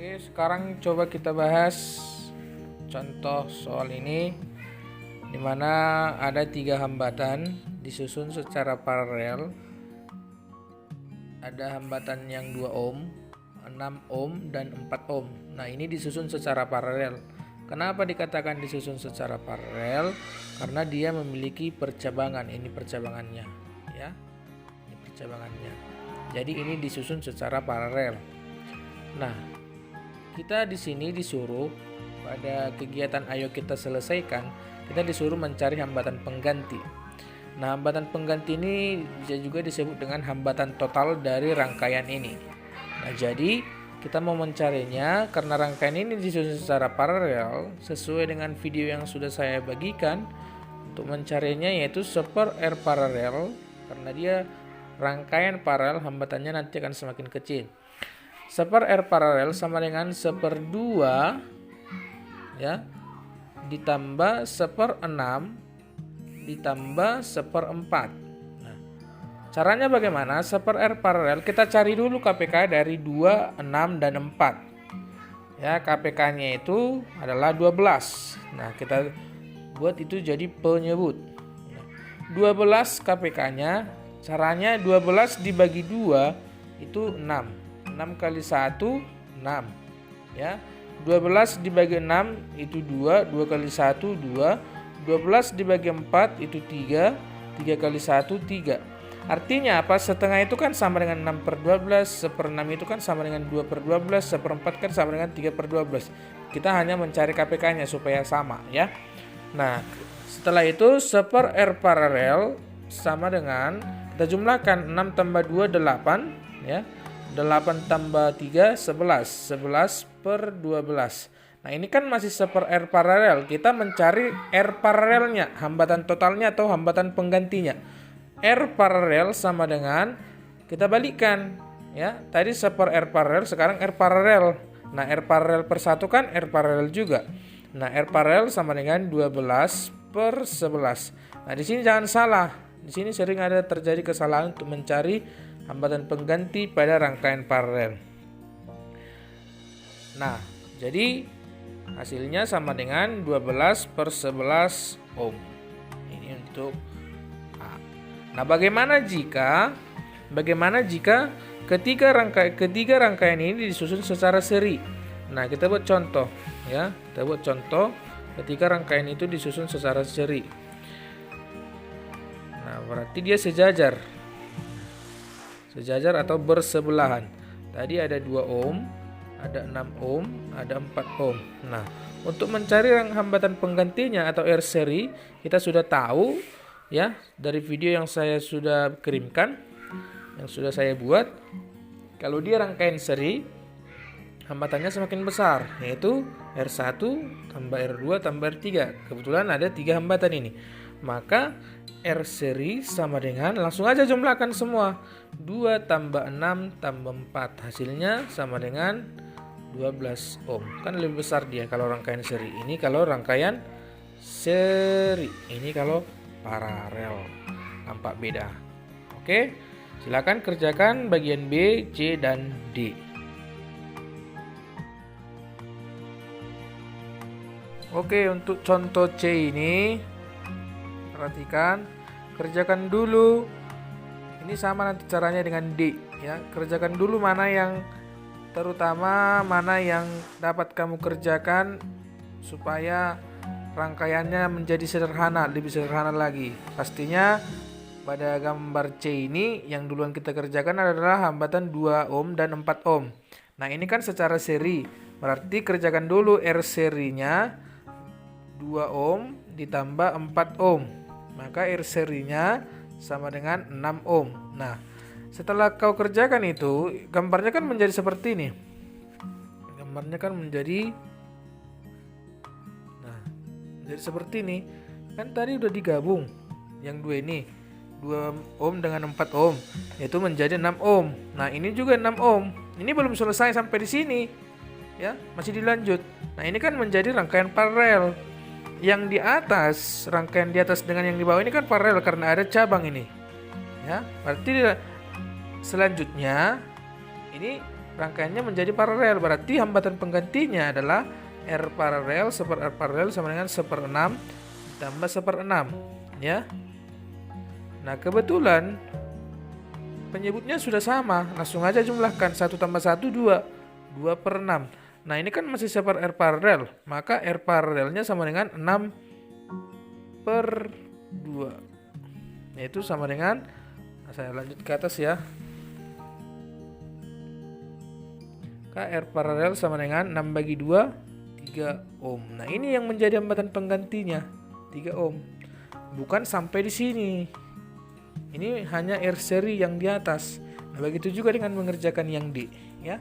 Oke, sekarang coba kita bahas contoh soal ini, di mana ada 3 hambatan disusun secara paralel. Ada hambatan yang 2 ohm, 6 ohm, dan 4 ohm. Nah, ini disusun secara paralel. Kenapa dikatakan disusun secara paralel? Karena dia memiliki percabangan. Ini percabangannya, ya. Ini percabangannya. Jadi ini disusun secara paralel. Nah, kita di sini disuruh pada kegiatan ayo kita selesaikan, kita disuruh mencari hambatan pengganti. Nah, hambatan pengganti ini bisa juga disebut dengan hambatan total dari rangkaian ini. Nah, jadi kita mau mencarinya karena rangkaian ini disusun secara paralel sesuai dengan video yang sudah saya bagikan. Untuk mencarinya yaitu seper R paralel, karena dia rangkaian paralel, hambatannya nanti akan semakin kecil. Seper R paralel sama dengan seper 2 ya, ditambah seper 6 ditambah seper 4. Nah, caranya bagaimana? Seper R paralel kita cari dulu KPK dari 2, 6, dan 4. Ya, KPK-nya itu adalah 12. Nah, kita buat itu jadi penyebut. Nah, 12 KPK-nya, caranya 12 dibagi 2 itu 6. 6 kali 1, 6. Ya. 12 dibagi 6 itu 2, 2 kali 1, 2. 12 dibagi 4 itu 3, 3 kali 1, 3. Artinya apa? Setengah itu kan sama dengan 6 per 12, seper 6 itu kan sama dengan 2 per 12, seper 4 kan sama dengan 3 per 12. Kita hanya mencari KPK-nya supaya sama, ya. Nah, setelah itu seper R paralel sama dengan, kita jumlahkan 6 tambah 2, 8, ya. 8 tambah 3, 11. 11 per 12. Nah, ini kan masih seper R paralel. Kita mencari R paralelnya, hambatan totalnya atau hambatan penggantinya. R paralel sama dengan, kita balikkan. Ya, tadi seper R paralel, sekarang R paralel. Nah, R paralel per 1 kan R paralel juga. Nah, R paralel sama dengan 12 per 11. Nah, di sini jangan salah. Di sini sering ada terjadi kesalahan untuk mencari hambatan pengganti pada rangkaian paralel. Nah, jadi hasilnya sama dengan 12 per 11 ohm. Ini untuk A. Nah, bagaimana jika ketiga rangkaian ini disusun secara seri? Nah, kita buat contoh, ya. Kita buat contoh ketika rangkaian itu disusun secara seri. Nah, berarti dia sejajar atau bersebelahan. Tadi ada 2 ohm, ada 6 ohm, ada 4 ohm. Nah, untuk mencari hambatan penggantinya atau R seri, kita sudah tahu ya dari video yang saya sudah kirimkan, yang sudah saya buat. Kalau dia rangkaian seri, hambatannya semakin besar, yaitu R1 tambah R2 tambah R3. Kebetulan ada 3 hambatan ini. Maka R seri sama dengan, langsung aja jumlahkan semua. 2 tambah 6 tambah 4. Hasilnya sama dengan 12 ohm. Kan lebih besar dia kalau rangkaian seri. Ini kalau rangkaian seri. Ini kalau paralel. Nampak beda. Oke. Silakan kerjakan bagian B, C, dan D. Oke, untuk contoh C ini perhatikan, kerjakan dulu. Ini sama nanti caranya dengan D, ya. Kerjakan dulu mana yang dapat kamu kerjakan supaya rangkaiannya menjadi sederhana, lebih sederhana lagi. Pastinya pada gambar C ini yang duluan kita kerjakan adalah hambatan 2 ohm dan 4 ohm. Nah, ini kan secara seri. Berarti kerjakan dulu R serinya 2 ohm ditambah 4 ohm. Maka R serinya sama dengan 6 ohm. Nah, setelah kau kerjakan itu, gambarnya kan menjadi seperti ini. Gambarnya kan menjadi seperti ini. Kan tadi udah digabung yang 2 ini. 2 ohm dengan 4 ohm, yaitu menjadi 6 ohm. Nah, ini juga 6 ohm. Ini belum selesai sampai di sini. Ya, masih dilanjut. Nah, ini kan menjadi rangkaian paralel. Yang di atas, rangkaian di atas dengan yang di bawah ini kan paralel karena ada cabang ini. Ya, berarti selanjutnya ini rangkaiannya menjadi paralel. Berarti hambatan penggantinya adalah R paralel R paralel sama dengan 1/6 tambah 1/6 ya. Nah kebetulan penyebutnya sudah sama, langsung aja jumlahkan 1 tambah 1 2 2/6. Nah ini kan masih R paralel, maka R paralelnya sama dengan 6/2, yaitu sama dengan, saya lanjut ke atas ya, R paralel sama dengan 6/2 3 ohm. Nah ini yang menjadi hambatan penggantinya 3 ohm, bukan sampai di sini. Ini hanya R seri yang di atas. Nah begitu juga dengan mengerjakan yang D ya.